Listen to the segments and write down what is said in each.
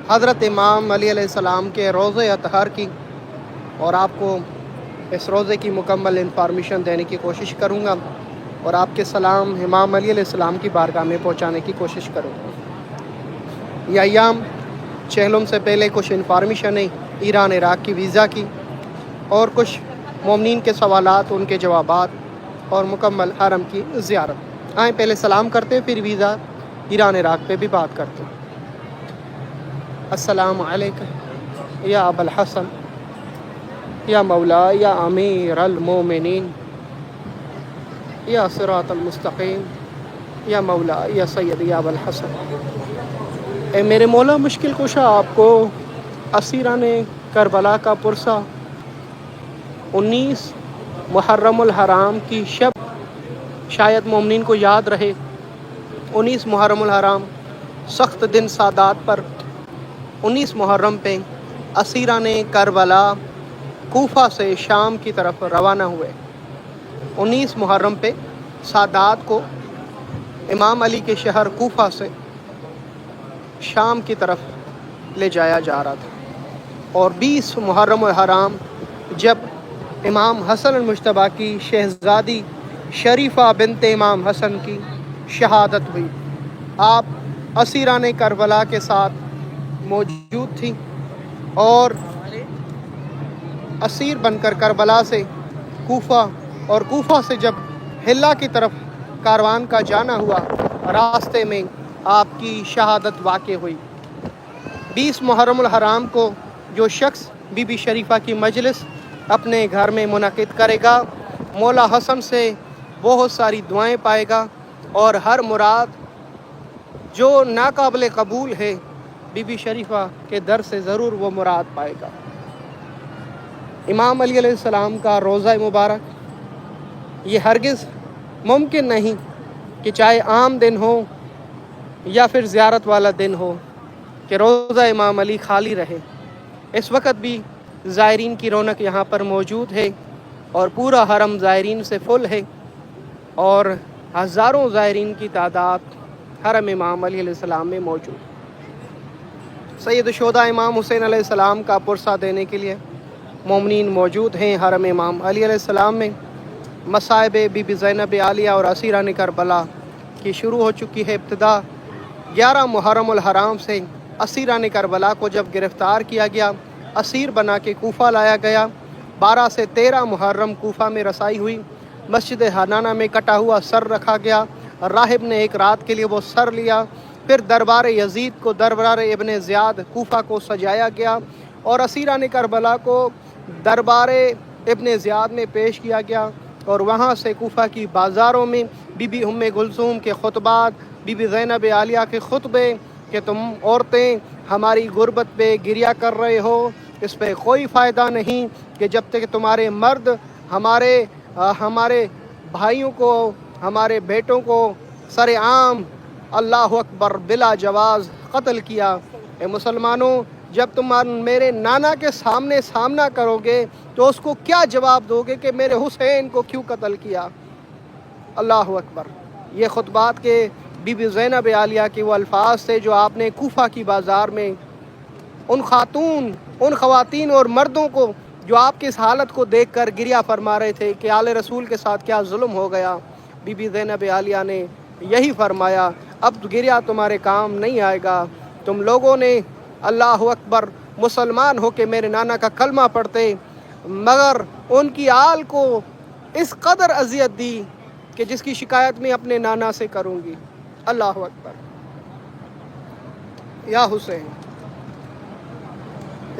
حضرت امام علی علیہ السلام کے روضہ اطہر کی اور آپ کو اس روضے کی مکمل انفارمیشن دینے کی کوشش کروں گا اور آپ کے سلام امام علی علیہ السلام کی بارگاہ میں پہنچانے کی کوشش کروں گا۔ یہ ایام چہلم سے پہلے کچھ انفارمیشن ہے ایران عراق کی ویزا کی اور کچھ مومنین کے سوالات، ان کے جوابات اور مکمل حرم کی زیارت۔ آئیں پہلے سلام کرتے ہیں، پھر ویزا ایران عراق پہ بھی بات کرتے ہیں۔ السلام علیکم یا ابا الحسن یا مولا یا امیر المومنین یا صراط المستقیم یا مولا یا سید یا ابا الحسن۔ اے میرے مولا مشکل کشا، آپ کو اسیران کربلا کا پرسہ 19 محرم الحرام کی شب شاید مومنین کو یاد رہے۔ 19 محرم الحرام سخت دن سادات پر 19 محرم پہ اسیران کربلا کوفہ سے شام کی طرف روانہ ہوئے۔ 19 محرم پہ سادات کو امام علی کے شہر کوفہ سے شام کی طرف لے جایا جا رہا تھا، اور 20 محرم الحرام جب امام حسن المجتبیٰ کی شہزادی شریفہ بنت امام حسن کی شہادت ہوئی، آپ اسیران کربلا کے ساتھ موجود تھی اور اسیر بن کر کربلا سے کوفہ اور کوفہ سے جب حلہ کی طرف کاروان کا جانا ہوا، راستے میں آپ کی شہادت واقع ہوئی۔ 20 محرم الحرام کو جو شخص بی بی شریفہ کی مجلس اپنے گھر میں منعقد کرے گا، مولا حسن سے بہت ساری دعائیں پائے گا اور ہر مراد جو ناقابل قبول ہے بی بی شریفہ کے در سے ضرور وہ مراد پائے گا۔ امام علی علیہ السلام کا روضہ مبارک یہ ہرگز ممکن نہیں کہ چاہے عام دن ہو یا پھر زیارت والا دن ہو کہ روضہ امام علی خالی رہے۔ اس وقت بھی زائرین کی رونق یہاں پر موجود ہے اور پورا حرم زائرین سے فل ہے اور ہزاروں زائرین کی تعداد حرم امام علی علیہ السلام میں موجود۔ سید الشہداء امام حسین علیہ السلام کا پرسہ دینے کے لیے مومنین موجود ہیں حرم امام علی علیہ السلام میں۔ مصائب بی بی زینب عالیہ اور اسیران کربلا کی شروع ہو چکی ہے ابتدا۔ 11 محرم الحرام سے اسیران کربلا کو جب گرفتار کیا گیا، اسیر بنا کے کوفہ لایا گیا۔ 12 سے 13 محرم کوفہ میں رسائی ہوئی۔ مسجد حنانہ میں کٹا ہوا سر رکھا گیا، راہب نے ایک رات کے لیے وہ سر لیا۔ پھر دربار یزید کو، دربار ابن زیاد کوفہ کو سجایا گیا اور اسیران کربلا کو دربار ابن زیاد میں پیش کیا گیا، اور وہاں سے کوفہ کی بازاروں میں بی بی ام کلثوم کے خطبات، بی بی زینب عالیہ کے خطبے کہ تم عورتیں ہماری غربت پہ گریہ کر رہے ہو، اس پہ کوئی فائدہ نہیں کہ جب تک تمہارے مرد ہمارے بھائیوں کو، ہمارے بیٹوں کو سر عام اللہ اکبر بلا جواز قتل کیا۔ اے مسلمانوں، جب تم میرے نانا کے سامنا کرو گے تو اس کو کیا جواب دو گے کہ میرے حسین کو کیوں قتل کیا؟ اللہ اکبر۔ یہ خطبات کے بی بی زینب عالیہ کے وہ الفاظ تھے جو آپ نے کوفہ کی بازار میں ان خواتین اور مردوں کو جو آپ کی اس حالت کو دیکھ کر گریہ فرما رہے تھے کہ آل رسول کے ساتھ کیا ظلم ہو گیا، بی بی زینب عالیہ نے یہی فرمایا، اب گریہ تمہارے کام نہیں آئے گا۔ تم لوگوں نے اللہ اکبر مسلمان ہو کے میرے نانا کا کلمہ پڑھتے، مگر ان کی آل کو اس قدر اذیت دی کہ جس کی شکایت میں اپنے نانا سے کروں گی۔ اللہ اکبر یا حسین۔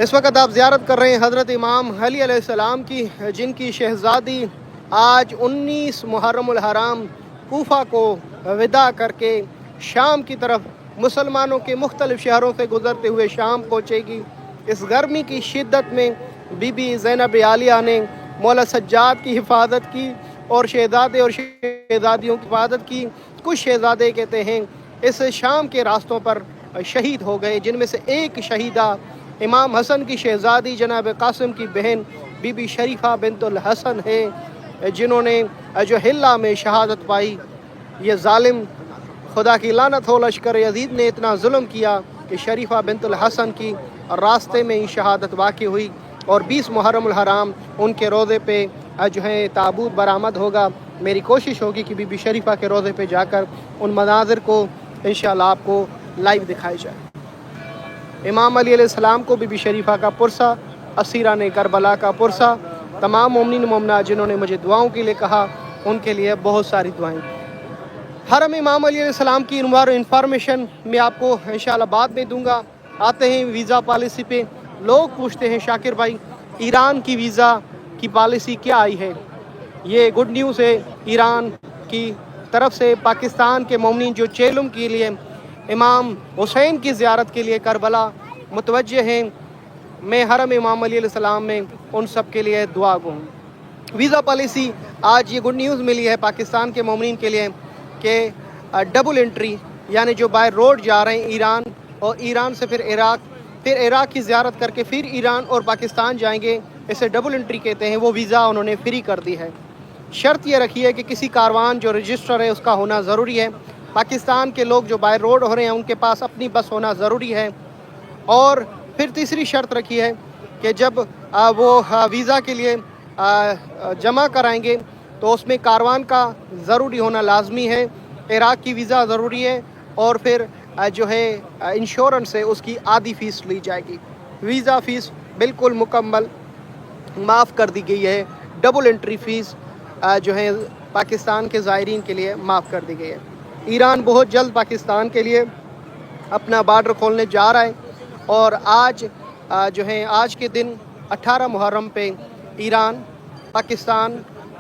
اس وقت آپ زیارت کر رہے ہیں حضرت امام علی علیہ السلام کی، جن کی شہزادی آج 19 محرم الحرام کوفہ کو وداع کر کے شام کی طرف مسلمانوں کے مختلف شہروں سے گزرتے ہوئے شام پہنچے گی۔ اس گرمی کی شدت میں بی بی زینب عالیہ نے مولا سجاد کی حفاظت کی اور شہزادے اور شہزادیوں کی حفاظت کی۔ کچھ شہزادے کہتے ہیں اس شام کے راستوں پر شہید ہو گئے، جن میں سے ایک شہیدہ امام حسن کی شہزادی جناب قاسم کی بہن بی بی شریفہ بنت الحسن ہے، جنہوں نے جو حلہ میں شہادت پائی۔ یہ ظالم خدا کی لعنت ہو، لشکر یزید نے اتنا ظلم کیا کہ शरीफा बिनतुल हसन की रास्ते में ही शहादत वाक़ हुई और 20 मुहर्रम हराम उनके रोज़े पे जो है ताबूत बरामद होगा। मेरी कोशिश होगी कि बीबी शरीफा के रोज़े पे जाकर उन मनाज़िर को इंशाअल्लाह आपको लाइव दिखाई जाए। इमाम अली अलैहिस्सलाम को बीबी शरीफा का पुरसा, असीरान करबला का पुरसा, तमाम मोमिनीन मोमिनात जिन्होंने मुझे दुआओं के लिए कहा उनके लिए बहुत सारी दुआएं। हरम इमाम अली अलैहिस्सलाम की इंफॉर्मेशन मैं आपको इंशाअल्लाह बाद में दूंगा। आते हैं वीज़ा पॉलिसी पे। लोग पूछते हैं शाकिर भाई ईरान की वीज़ा की पॉलिसी क्या आई है। ये गुड न्यूज़ है ईरान की तरफ से। पाकिस्तान के मोमिनीन जो चेलुम के लिए इमाम हुसैन की ज़ियारत के लिए करबला मुतवज्जे हैं, मैं हरम इमाम अली अलैहिस्सलाम में उन सब के लिए दुआ गो हूँ। वीज़ा पॉलिसी आज ये गुड न्यूज़ मिली है पाकिस्तान के मोमिनीन के लिए कि डबल एंट्री यानी जो बाय रोड जा रहे हैं ईरान और ईरान से फिर इराक़ की ज़ियारत करके फिर ईरान और पाकिस्तान जाएंगे, इसे डबल एंट्री कहते हैं। वो वीज़ा उन्होंने फ्री कर दी है। शर्त ये रखी है कि किसी कारवान जो रजिस्टर है उसका होना ज़रूरी है। पाकिस्तान के लोग जो बाय रोड हो रहे हैं उनके पास अपनी बस होना ज़रूरी है। और फिर तीसरी शर्त रखी है कि जब वो वीज़ा के लिए जमा कराएंगे तो उसमें कारवान का ज़रूरी होना लाजमी है, इराक़ की वीज़ा ज़रूरी है और फिर जो है इंश्योरेंस है उसकी आधी फ़ीस ली जाएगी। वीज़ा फ़ीस बिल्कुल मुकम्मल माफ़ कर दी गई है। डबल एंट्री फ़ीस जो है पाकिस्तान के ज़ायरीन के लिए माफ़ कर दी गई है। ईरान बहुत जल्द पाकिस्तान के लिए अपना बार्डर खोलने जा रहा है और आज जो है आज के दिन 18 मुहर्रम पे ईरान, पाकिस्तान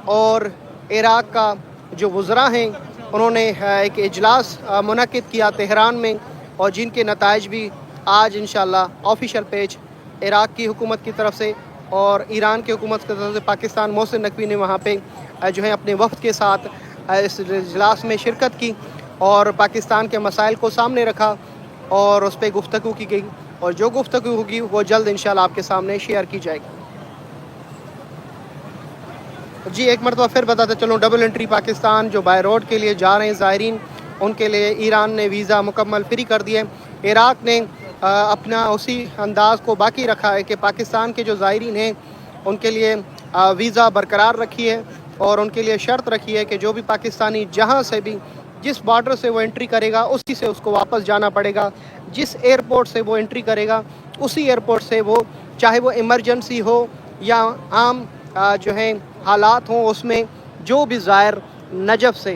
और इराक़ का जो वज़रा हैं उन्होंने एक इजलास मुनक़िद किया तेहरान में और जिनके नताइज भी आज इंशाअल्लाह ऑफिशियल पेज इराक़ की हुकूमत की तरफ से और ईरान की हुकूमत की तरफ से पाकिस्तान मोहसिन नकवी ने वहाँ पे जो है अपने वफ़द के साथ इस इजलास में शिरकत की और पाकिस्तान के मसाइल को सामने रखा और उस पर गुफ्तगू की गई और जो गुफ्तगू होगी वो जल्द इंशाअल्लाह आपके सामने शेयर की जाएगी। जी एक मरतबा फिर बताते चलूँ, डबल एंट्री पाकिस्तान जो बाय रोड के लिए जा रहे हैं ज़ायरीन उनके लिए ईरान ने वीज़ा मुकम्मल फ्री कर दिए। इराक़ ने अपना उसी अंदाज़ को बाकी रखा है कि पाकिस्तान के जो ज़ायरीन हैं उनके लिए वीज़ा बरकरार रखी है और उनके लिए शर्त रखी है कि जो भी पाकिस्तानी जहाँ से भी जिस बॉर्डर से वो एंट्री करेगा उसी से उसको वापस जाना पड़ेगा। जिस एयरपोर्ट से वो एंट्री करेगा उसी एयरपोर्ट से वो, चाहे वो इमरजेंसी हो या आम जो है हालात हों, उसमें जो भी ज़ायर नजफ़ से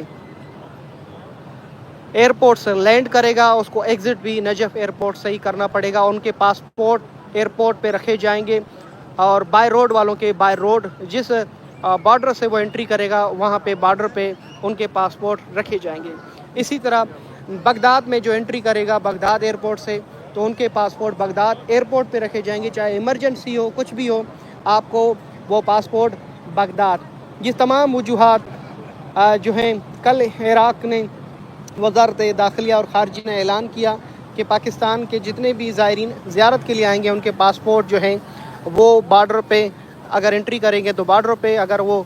एयरपोर्ट से लैंड करेगा उसको एग्ज़िट भी नजफ़ एयरपोर्ट से ही करना पड़ेगा। उनके पासपोर्ट एयरपोर्ट पे रखे जाएंगे और बाय रोड वालों के बाय रोड जिस बॉर्डर से वो एंट्री करेगा वहाँ पे बॉर्डर पे उनके पासपोर्ट रखे जाएंगे। इसी तरह बगदाद में जो एंट्री करेगा बगदाद एयरपोर्ट से तो उनके पासपोर्ट बगदाद एयरपोर्ट पे रखे जाएंगे, चाहे इमरजेंसी हो कुछ भी हो, आपको वो पासपोर्ट बगदाद। ये तमाम वजूहात जो हैं कल इराक़ ने वज़ारत दाखिलिया और ख़ारजी ने ऐलान किया कि पाकिस्तान के जितने भी ज़ायरीन ज़ियारत के लिए आएंगे उनके पासपोर्ट जो हैं वो बॉर्डर पे अगर एंट्री करेंगे तो बॉर्डर पे, अगर वो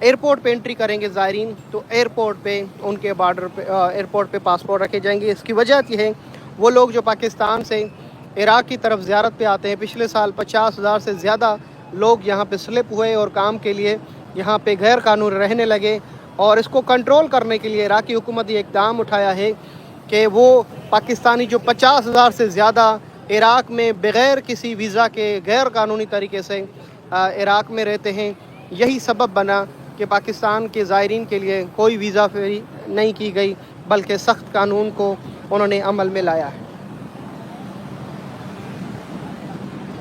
एयरपोर्ट पे एंट्री करेंगे ज़ायरीन तो एयरपोर्ट पे उनके बॉर्डर पे एयरपोर्ट पे पासपोर्ट रखे जाएंगे। इसकी वजह यह है वो लोग जो पाकिस्तान से इराक़ की तरफ ज़ियारत पे आते हैं, पिछले साल 50,000 से ज़्यादा लोग यहाँ पे स्लिप हुए और काम के लिए यहाँ पे गैर कानूनी रहने लगे और इसको कंट्रोल करने के लिए इराक़ी हुकूमत ये इक़दाम उठाया है कि वो पाकिस्तानी जो 50,000 से ज़्यादा इराक़ में बग़ैर किसी वीज़ा के गैर कानूनी तरीके से इराक़ में रहते हैं, यही सबब बना कि पाकिस्तान के ज़ायरीन के लिए कोई वीज़ा फ्री नहीं की गई बल्कि सख्त कानून को उन्होंने अमल में लाया है।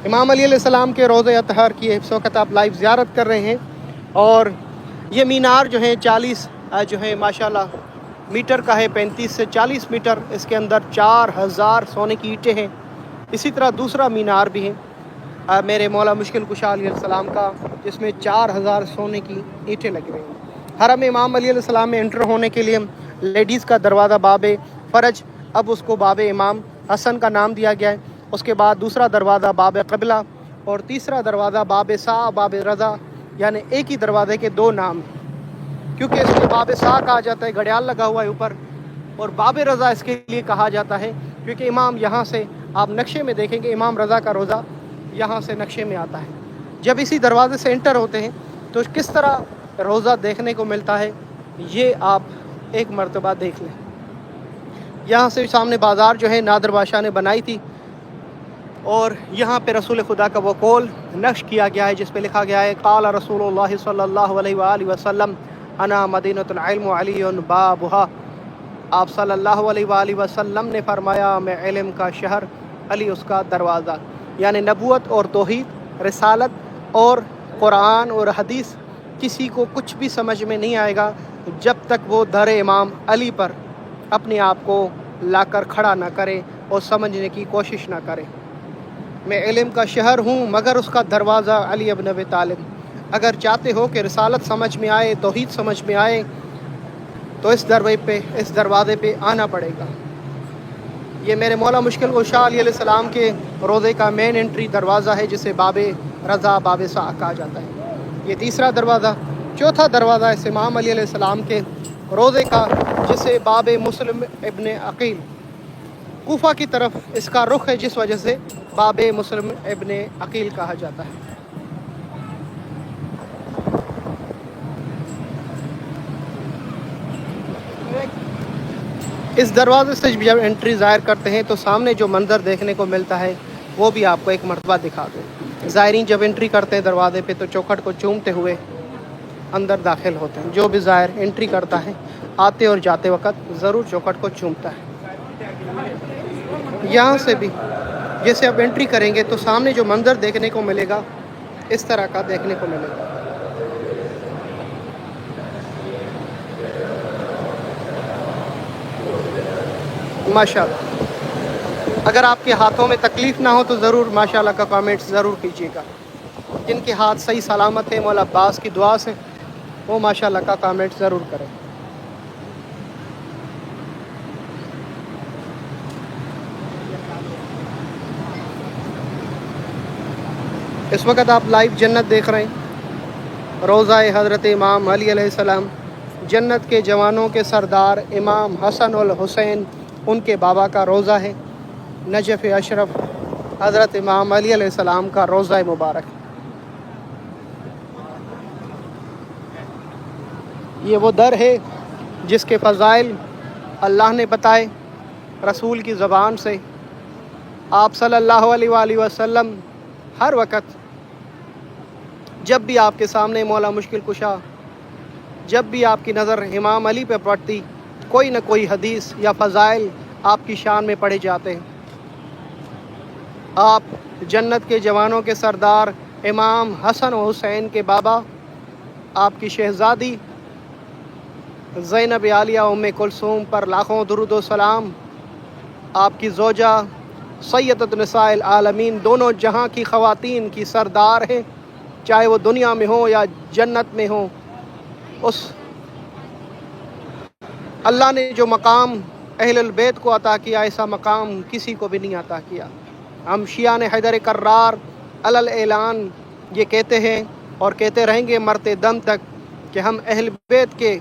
इमाम अली अलैहिस्सलाम के रोज़े अतहर की इस वक्त आप लाइव ज़ियारत कर रहे हैं और ये मीनार जो है 40 जो है माशाल्लाह मीटर का है, 35 से 40 मीटर। इसके अंदर 4000 सोने की ईंटें हैं। इसी तरह दूसरा मीनार भी है मेरे मौला मुश्किल कुशा अलैहिस्सलाम का, जिसमें 4000 सोने की ईंटें लगी हुई हैं। हरम इमाम अली अलैहिस्सलाम में एंटर होने के लिए लेडीज़ का दरवाज़ा बाब फ़रज, अब उसको बाब इमाम हसन का नाम दिया गया है। उसके बाद दूसरा दरवाज़ा बाब क़िबला और तीसरा दरवाज़ा बाब सा बाब रज़ा, यानी एक ही दरवाज़े के दो नाम, क्योंकि इसको बाब सा कहा जाता है, घड़ियाल लगा हुआ है ऊपर, और बाब रज़ा इसके लिए कहा जाता है क्योंकि इमाम यहाँ से आप नक्शे में देखेंगे, इमाम रज़ा का रोज़ा यहाँ से नक्शे में आता है। जब इसी दरवाज़े से एंटर होते हैं तो किस तरह रोज़ा देखने को मिलता है, ये आप एक मरतबा देख लें। यहाँ से सामने बाज़ार जो है नादर बादशाह ने बनाई थी, और यहाँ पे रसूल खुदा का वो कौल नक्श किया गया है जिस पे लिखा गया है, क़ाल रसूलुल्लाह सल्लल्लाहु अलैहि वसल्लम अना मदीनतुल इल्म व अलीयुन बाबुहा। आप सल्लल्लाहु अलैहि वसल्लम ने फरमाया, मैं इल्म का शहर, अली उसका दरवाज़ा। यानी नबूवत और तौहीद, रिसालत और कुरान और हदीस किसी को कुछ भी समझ में नहीं आएगा जब तक वो दर इमाम अली पर अपने आप को लाकर खड़ा ना करे और समझने की कोशिश ना करे। मैं इल्म का शहर हूँ मगर उसका दरवाज़ा अली इब्न अबी तालिब। अगर चाहते हो कि रिसालत समझ में आए, तौहीद समझ में आए, तो इस दरवाज़े पे आना पड़ेगा। ये मेरे मौला मुश्किल कुशा अलैहिस्सलाम के रोज़े का मेन एंट्री दरवाज़ा है जिसे बाबे रज़ा, बाबे सा कहा जाता है। ये तीसरा दरवाज़ा। चौथा दरवाज़ा इस इमाम अली अलैहिस्सलाम के रोज़े का जिसे बाबे मुस्लिम इब्न अकील, कूफा की तरफ इसका रुख है जिस वजह से बाबे मुस्लिम इब्न अकील कहा जाता है। इस दरवाज़े से जब एंट्री ज़ाहिर करते हैं तो सामने जो मंज़र देखने को मिलता है वो भी आपको एक मरतबा दिखा दूँ। ज़ायरीन जब एंट्री करते हैं दरवाज़े पे तो चौखट को चूमते हुए अंदर दाखिल होते हैं। जो भी ज़ायर एंट्री करता है आते और जाते वक्त ज़रूर चौखट को चूमता है। यहाँ से भी जैसे अब एंट्री करेंगे तो सामने जो मंज़र देखने को मिलेगा इस तरह का देखने को मिलेगा। माशाअल्लाह। अगर आपके हाथों में तकलीफ़ ना हो तो ज़रूर माशाअल्लाह का कमेंट्स ज़रूर कीजिएगा। जिनके हाथ सही सलामत है मौला अब्बास की दुआ से वो माशाअल्लाह का कमेंट ज़रूर करें। इस वक्त आप लाइव जन्नत देख रहे हैं। रोज़ा हज़रत इमाम अली अलैहिस्सलाम, जन्नत के जवानों के सरदार इमाम हसन और हुसैन उनके बाबा का रोज़ा है। नजफ़ अशरफ हज़रत इमाम अली अलैहिस्सलाम का रोज़ा मुबारक। ये वो दर है जिसके फ़ज़ाइल अल्लाह ने बताए रसूल की ज़बान से। आप सल्लल्लाहु अलैहि वसल्लम हर वक़्त जब भी आपके सामने मौला मुश्किल कुशा, जब भी आपकी नज़र इमाम अली पे पड़ती, कोई न कोई हदीस या फ़ज़ाइल आपकी शान में पढ़े जाते हैं। आप जन्नत के जवानों के सरदार इमाम हसन और हुसैन के बाबा, आपकी शहज़ादी ज़ैनब आलिया उम्मे कुलसूम पर लाखों दुरूद व सलाम, आपकी ज़ौजा सैयदत निसाइल आलमीन, दोनों जहां की ख़वातीन की सरदार हैं, चाहे वो दुनिया में हो या जन्नत में हो। उस अल्लाह ने जो मकाम अहलुल बैत को अता किया, ऐसा मकाम किसी को भी नहीं अता किया। हम शियाने हैदर कर्रार अलल ऐलान ये कहते हैं और कहते रहेंगे मरते दम तक कि हम अहल बैत के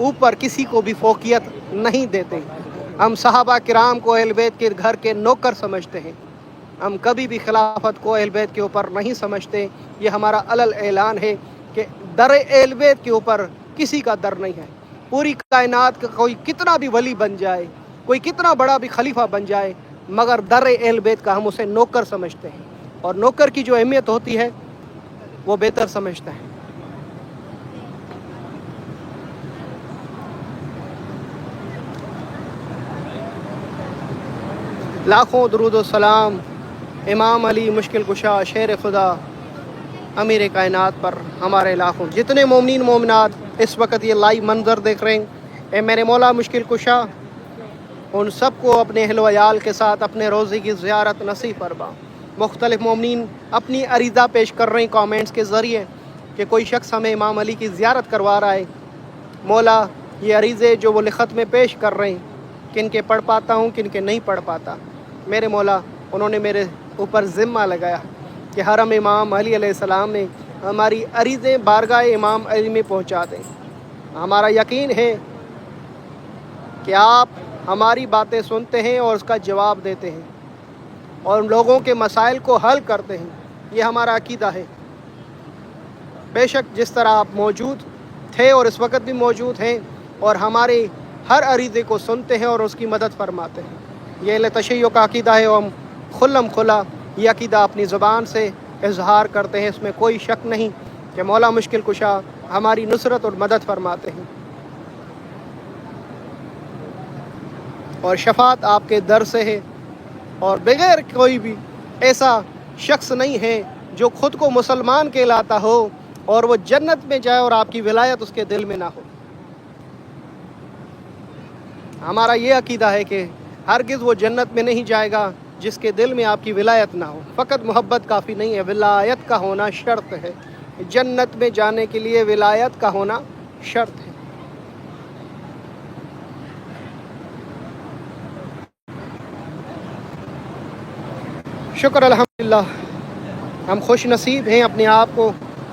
ऊपर किसी को भी फ़ौक़ियत नहीं देते। हम सहाबा किराम को अहल बैत के घर के नौकर समझते हैं। हम कभी भी खिलाफत को अहल बैत के ऊपर नहीं समझते। ये हमारा अलल ऐलान है कि दर अहल बैत के ऊपर किसी का दर नहीं है। पूरी कायनात का कोई कितना भी वली बन जाए, कोई कितना बड़ा भी खलीफा बन जाए, मगर दर अहल बैत का हम उसे नौकर समझते हैं, और नौकर की जो अहमियत होती है वो बेहतर समझते हैं। लाखों दुरूद व सलाम इमाम अली मुश्किल कुशा शेर खुदा अमीर कायनात पर हमारे लाखों जितने मोमिनीन मोमिनात इस वक्त ये लाइव मंजर देख रहे हैं, ए मेरे मौला मुश्किल कुशा उन सबको अपने अहल व याल के साथ अपने रोज़े की ज़ियारत नसीब फरमा। मुख्तलिफ़ मोमिनीन अपनी अरीज़ा पेश कर रहे हैं कमेंट्स के ज़रिए कि कोई शख्स हमें इमाम अली की ज़ियारत करवा रहा है। मौला ये अरीज़े जो वो लिखत में पेश कर रहे हैं, किन के पढ़ पाता हूँ, किन के नहीं पढ़ पाता। मेरे मौला उन्होंने मेरे ऊपर ज़िम्मा लगाया कि हरम इमाम अली अलैहिस्सलाम में हमारी अरीज़ें बारगाह इमाम अली में पहुँचा दें। हमारा यकीन है कि आप ہماری باتیں سنتے ہیں اور اس کا جواب دیتے ہیں اور لوگوں کے مسائل کو حل کرتے ہیں. یہ ہمارا عقیدہ ہے. بے شک جس طرح آپ موجود تھے اور اس وقت بھی موجود ہیں اور ہمارے ہر عریضے کو سنتے ہیں اور اس کی مدد فرماتے ہیں. یہ اہل تشیع کا عقیدہ ہے اور ہم کھلم کھلا یہ عقیدہ اپنی زبان سے اظہار کرتے ہیں. اس میں کوئی شک نہیں کہ مولا مشکل کشا ہماری نصرت اور مدد فرماتے ہیں اور شفاعت آپ کے در سے ہے. اور بغیر کوئی بھی ایسا شخص نہیں ہے جو خود کو مسلمان کہلاتا ہو اور وہ جنت میں جائے اور آپ کی ولایت اس کے دل میں نہ ہو. ہمارا یہ عقیدہ ہے کہ ہرگز وہ جنت میں نہیں جائے گا جس کے دل میں آپ کی ولایت نہ ہو. فقط محبت کافی نہیں ہے، ولایت کا ہونا شرط ہے. جنت میں جانے کے لیے ولایت کا ہونا شرط ہے. شکر الحمدللہ، ہم خوش نصیب ہیں، اپنے آپ کو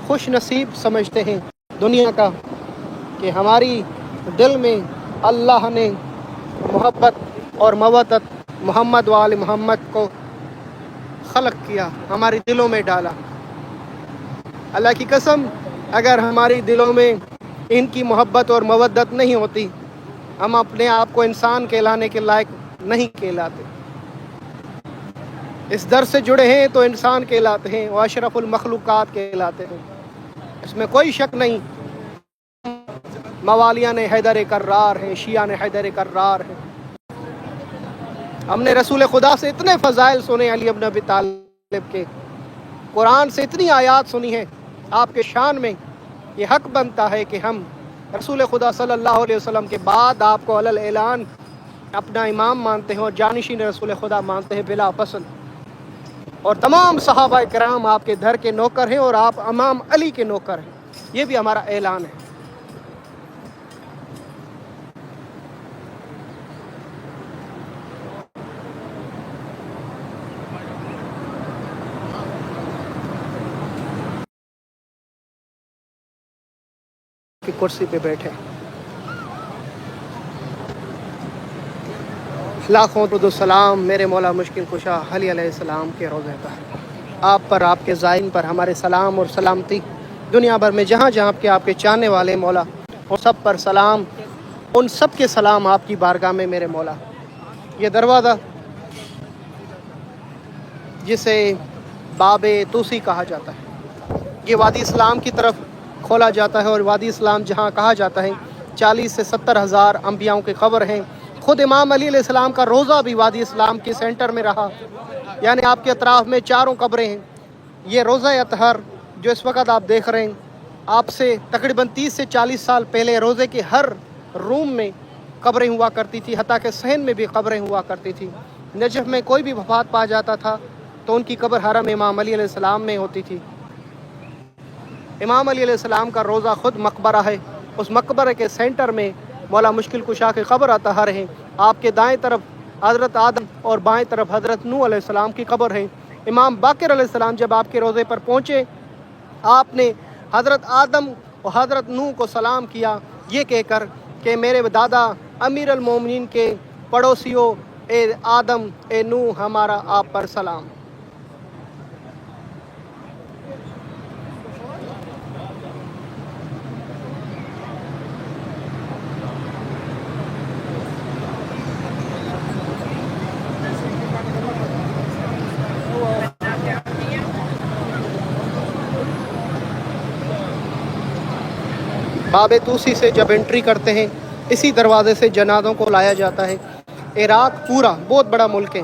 خوش نصیب سمجھتے ہیں دنیا کا کہ ہماری دل میں اللہ نے محبت اور مودت محمد و آل محمد کو خلق کیا، ہمارے دلوں میں ڈالا. اللہ کی قسم اگر ہماری دلوں میں ان کی محبت اور مودت نہیں ہوتی ہم اپنے آپ کو انسان کہلانے کے لائق نہیں کہلاتے. اس در سے جڑے ہیں تو انسان کہلاتے ہیں اور اشرف المخلوقات کہلاتے ہیں. اس میں کوئی شک نہیں. موالیاں نے حیدر کرار ہیں، شیعہ نے حیدر کرار ہیں. ہم نے رسول خدا سے اتنے فضائل سنے علی ابن ابی طالب کے، قرآن سے اتنی آیات سنی ہیں آپ کے شان میں. یہ حق بنتا ہے کہ ہم رسول خدا صلی اللہ علیہ وسلم کے بعد آپ کو علی الاعلان اپنا امام مانتے ہیں اور جانشین رسول خدا مانتے ہیں بلا فصل. اور تمام صحابہ کرام آپ کے در کے نوکر ہیں اور آپ امام علی کے نوکر ہیں. یہ بھی ہمارا اعلان ہے. کی کرسی پہ بیٹھے لاکھوں درود و سلام میرے مولا مشکل کشا علی علیہ السلام کے روضے پر، آپ پر، آپ کے زائن پر ہمارے سلام اور سلامتی. دنیا بھر میں جہاں جہاں آپ کے چاہنے والے مولا وہ سب پر سلام، ان سب کے سلام آپ کی بارگاہ میں میرے مولا. یہ دروازہ جسے باب توسی کہا جاتا ہے یہ وادی اسلام کی طرف کھولا جاتا ہے اور وادی اسلام جہاں کہا جاتا ہے 40 سے 70 ہزار انبیاؤں کی قبر ہیں. خود امام علی علیہ السلام کا روضہ بھی وادی اسلام کے سینٹر میں رہا، یعنی آپ کے اطراف میں 4 قبریں ہیں. یہ روضہ اطہر جو اس وقت آپ دیکھ رہے ہیں آپ سے تقریباً 30 سے 40 سال پہلے روضے کے ہر روم میں قبریں ہوا کرتی تھی، حتیٰ کہ صحن میں بھی قبریں ہوا کرتی تھی. نجف میں کوئی بھی وفات پا جاتا تھا تو ان کی قبر حرم امام علی علیہ السلام میں ہوتی تھی. امام علی علیہ السلام کا روضہ خود مقبرہ ہے. اس مقبرے کے سینٹر میں مولا مشکل کشا کی قبر اطہر ہے. آپ کے دائیں طرف حضرت آدم اور بائیں طرف حضرت نوح علیہ السلام کی قبر ہے. امام باقر علیہ السلام جب آپ کے روضے پر پہنچے آپ نے حضرت آدم اور حضرت نوح کو سلام کیا یہ کہہ کر کہ میرے دادا امیر المومنین کے پڑوسیوں، اے آدم اے نوح ہمارا آپ پر سلام. باب توسی سے جب انٹری کرتے ہیں اسی دروازے سے جنازوں کو لایا جاتا ہے. عراق پورا بہت بڑا ملک ہے.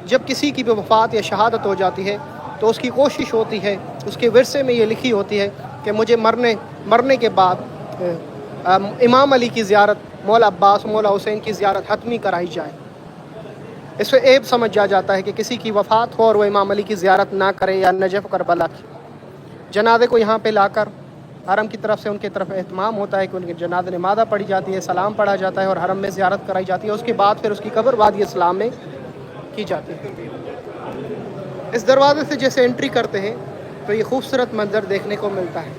جب کسی کی بھی وفات یا شہادت ہو جاتی ہے تو اس کی کوشش ہوتی ہے، اس کے ورثے میں یہ لکھی ہوتی ہے کہ مجھے مرنے کے بعد امام علی کی زیارت، مولا عباس، مولا حسین کی زیارت حتمی کرائی جائے. اس سے عیب سمجھا جاتا ہے کہ کسی کی وفات ہو اور وہ امام علی کی زیارت نہ کرے یا نجف کربلا کی. جنازے کو یہاں پہ لا کر حرم کی طرف سے ان کی طرف اہتمام ہوتا ہے کہ ان کے جنازے نمازہ پڑھی جاتی ہے، سلام پڑھا جاتا ہے اور حرم میں زیارت کرائی جاتی ہے. اس کے بعد پھر اس کی قبر وادی اسلام میں کی جاتی ہے. اس دروازے سے جیسے انٹری کرتے ہیں تو یہ خوبصورت منظر دیکھنے کو ملتا ہے.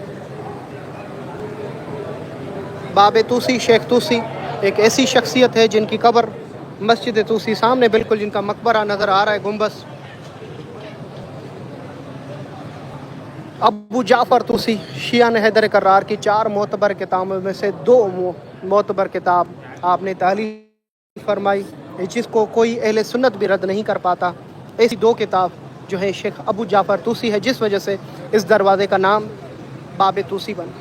باب توسی، شیخ توسی ایک ایسی شخصیت ہے جن کی قبر مسجد توسی सामने बिल्कुल जिनका मकबरा नज़र आ रहा है, गुंबस। अबू जाफ़र तूसी शिया ने हैदर करार की 4 मोतबर किताबों में से 2 मोतबर किताब आपने तालीफ फरमाई, जिसको कोई अहले सुन्नत भी रद्द नहीं कर पाता। ऐसी 2 किताब जो है शेख अबू जाफ़र तूसी है, जिस वजह से इस दरवाज़े का नाम बाब तूसी बना।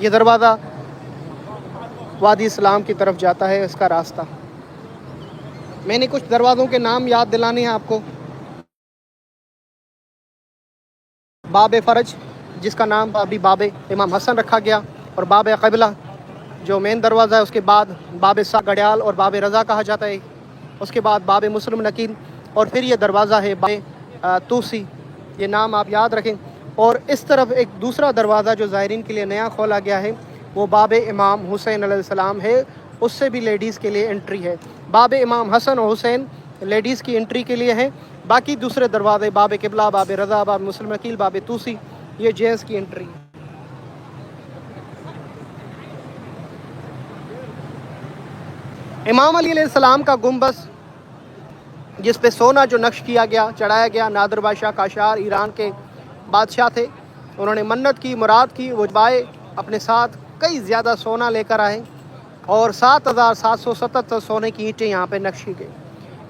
ये दरवाज़ा वादी इस्लाम की तरफ जाता है, इसका रास्ता। मैंने कुछ दरवाज़ों के नाम याद दिलाने हैं आपको। बाब फ़रज, जिसका नाम अभी बाब इमाम हसन रखा गया, और बाब क़िबला जो मेन दरवाज़ा है, उसके बाद बाब सा गड़ियाल और बाब रज़ा कहा जाता है, उसके बाद बाब मुस्लिम नकील, और फिर ये दरवाज़ा है बाब तूसी। ये नाम आप याद रखें। और इस तरफ एक दूसरा दरवाज़ा जो ज़ायरीन के लिए नया खोला गया है, वो बाब इमाम हुसैन अलैहिस्सलाम है, उससे भी लेडीज़ के लिए एंट्री है। बाब इमाम हसन और हुसैन लेडीज़ की एंट्री के लिए है, बाकी दूसरे दरवाज़े बाब क़िबला, बाब रज़ा, बाब मुस्लिम नकील, बाब तूसी, ये जेंट्स की एंट्री है। इमाम अली अलैहिस्सलाम का गुंबस, जिस पे सोना जो नक्श किया गया, चढ़ाया गया, नादिर बादशाह काशार ईरान के बादशाह थे, उन्होंने मन्नत की, मुराद की, वो बाए अपने साथ कई ज़्यादा सोना लेकर आए, और 7,777 सोने की ईंटें यहाँ पे नक्शी गई।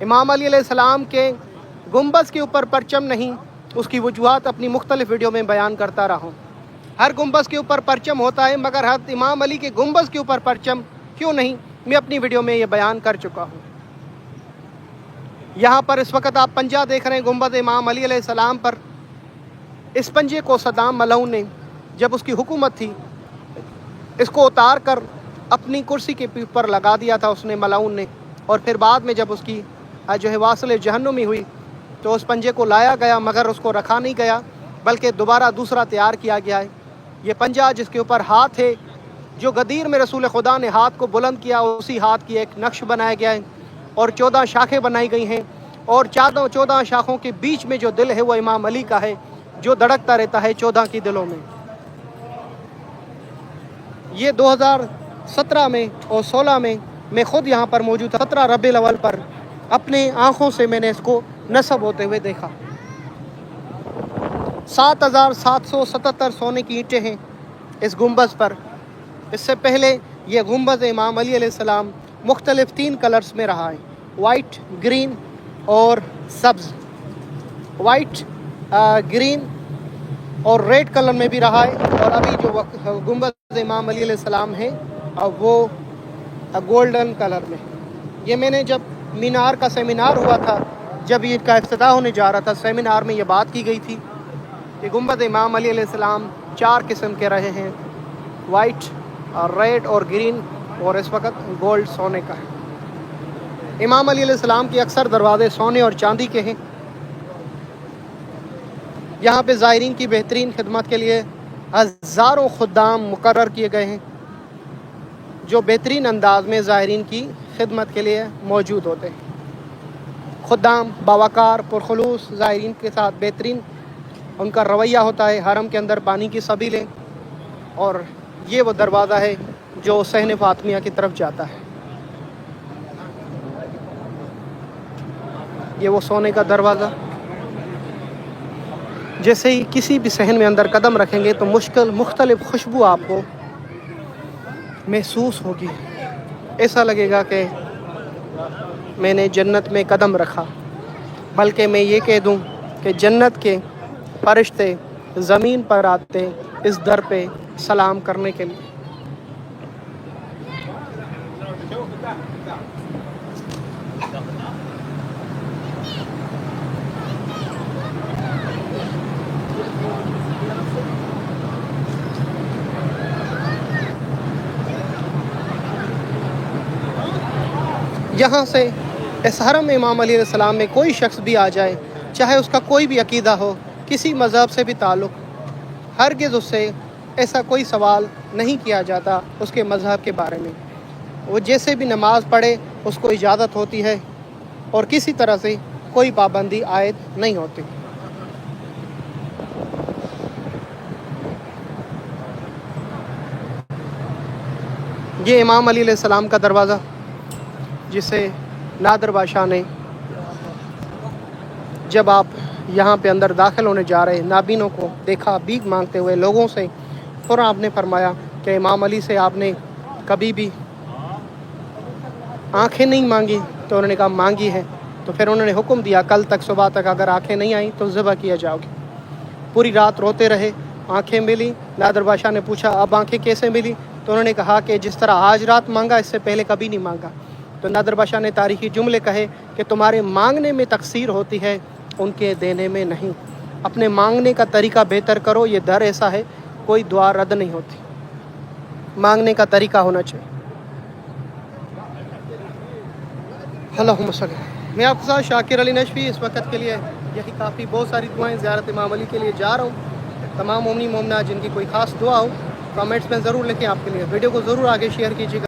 इमाम अली अलैहिस्सलाम के गुंबस के ऊपर परचम नहीं, उसकी वजूहात अपनी मुख्तलिफ वीडियो में बयान करता रहा हूँ। हर गुंबस के ऊपर परचम होता है, मगर हर इमाम अली के गुंबस के ऊपर परचम क्यों नहीं, मैं अपनी वीडियो में ये बयान कर चुका हूँ। यहाँ पर इस वक्त आप पंजा देख रहे हैं गुंबद इमाम अली अलैहिस्सलाम पर। इस पंजे को सद्दाम मलऊन ने, जब उसकी हुकूमत थी, इसको उतार कर अपनी कुर्सी के ऊपर लगा दिया था उसने, मलऊन ने। और फिर बाद में जब उसकी जो है वासिल जहन्नुमी हुई, तो उस पंजे को लाया गया, मगर उसको रखा नहीं गया, बल्कि दोबारा दूसरा तैयार किया गया है। ये पंजा जिसके ऊपर हाथ है, जो गदीर में रसूल खुदा ने हाथ को बुलंद किया, उसी हाथ की एक नक्श बनाया गया है, और 14 शाखें बनाई गई हैं, और 14 शाखों के बीच में जो दिल है वो इमाम अली का है, जो धड़कता रहता है 14 की दिलों में। ये 2017 में और 16 में मैं ख़ुद यहाँ पर मौजूद था। 17 रबीउल अव्वल पर अपने आँखों से मैंने इसको नस्ब होते हुए देखा। 7,777 सोने की ईंटें हैं इस गुंबज पर। इससे पहले ये गुंबज इमाम अली अलैहिस्सलाम मुख्तलिफ 3 कलर्स में रहा है, वाइट, ग्रीन और सब्ज़। वाइट, ग्रीन और रेड कलर में भी रहा है, और अभी जो गुंबद इमाम अली अलैहिस्सलाम है वो गोल्डन कलर में। ये मैंने जब मीनार का सेमिनार हुआ था, जब ईद का इफ्तिताह होने जा रहा था, सेमिनार में ये बात की गई थी कि गुंबद इमाम अली अलैहिस्सलाम 4 किस्म के रहे हैं, वाइट और रेड और ग्रीन, और इस वक्त गोल्ड सोने का है। इमाम अली अलैहिस्सलाम के अक्सर दरवाज़े सोने और चांदी के हैं। यहाँ पे ज़ायरीन की बेहतरीन खिदमत के लिए हज़ारों खुद्दाम मुकर्रर किए गए हैं, जो बेहतरीन अंदाज में ज़ायरीन की खिदमत के लिए मौजूद होते हैं। खुद्दाम बावकार पुरखलूस ज़ायरीन के साथ बेहतरीन उनका रवैया होता है। हरम के अंदर पानी की सबीलें, और ये वो दरवाज़ा है जो सहन फातिमिया की तरफ जाता है। ये वो सोने का दरवाज़ा, जैसे ही किसी भी सहन में अंदर कदम रखेंगे तो मुख्तलिफ खुशबू आपको महसूस होगी। ऐसा लगेगा कि मैंने जन्नत में कदम रखा, बल्कि मैं ये कह दूं कि जन्नत के फरिश्ते ज़मीन पर आते इस दर पे सलाम करने के लिए। यहाँ से इस हरम में इमाम अली अलैहिस्सलाम में कोई शख्स भी आ जाए, चाहे उसका कोई भी अकीदा हो, किसी मज़हब से भी ताल्लुक़, हरगिज़ उससे ऐसा कोई सवाल नहीं किया जाता उसके मज़हब के बारे में। वो जैसे भी नमाज़ पढ़े उसको इजाज़त होती है, और किसी तरह से कोई पाबंदी आयद नहीं होती। ये इमाम अली अलैहिस्सलाम का दरवाज़ा, जिसे नादर बादशाह ने जब आप यहाँ पे अंदर दाखिल होने जा रहे नाबीनों को देखा भीख मांगते हुए लोगों से, फ़ौरन आपने फरमाया कि इमाम अली से आपने कभी भी आंखें नहीं मांगी? तो उन्होंने कहा मांगी है। तो फिर उन्होंने हुक्म दिया कल तक सुबह तक अगर आंखें नहीं आई तो ज़िबा किया जाओगे। पूरी रात रोते रहे, आंखें मिली। नादर बादशाह ने पूछा अब आंखें कैसे मिली? तो उन्होंने कहा कि जिस तरह आज रात मांगा इससे पहले कभी नहीं मांगा। तो नादर बादशाह ने तारीखी जुमले कहे कि तुम्हारे मांगने में तकसीर होती है, उनके देने में नहीं। अपने मांगने का तरीका बेहतर करो, ये दर ऐसा है कोई दुआ रद्द नहीं होती, मांगने का तरीका होना चाहिए। अल्लाहुम्मा सल्ली। मैं आपके साथ शाकिर अली नशवी, इस वक्त के लिए यही काफ़ी। बहुत सारी दुआएं ज़ियारत इमाम अली के लिए जा रहा हूँ। तमाम मोमिन मोमिनात जिनकी कोई ख़ास दुआ हो कमेंट्स में ज़रूर लिखें आपके लिए। वीडियो को ज़रूर आगे शेयर कीजिएगा।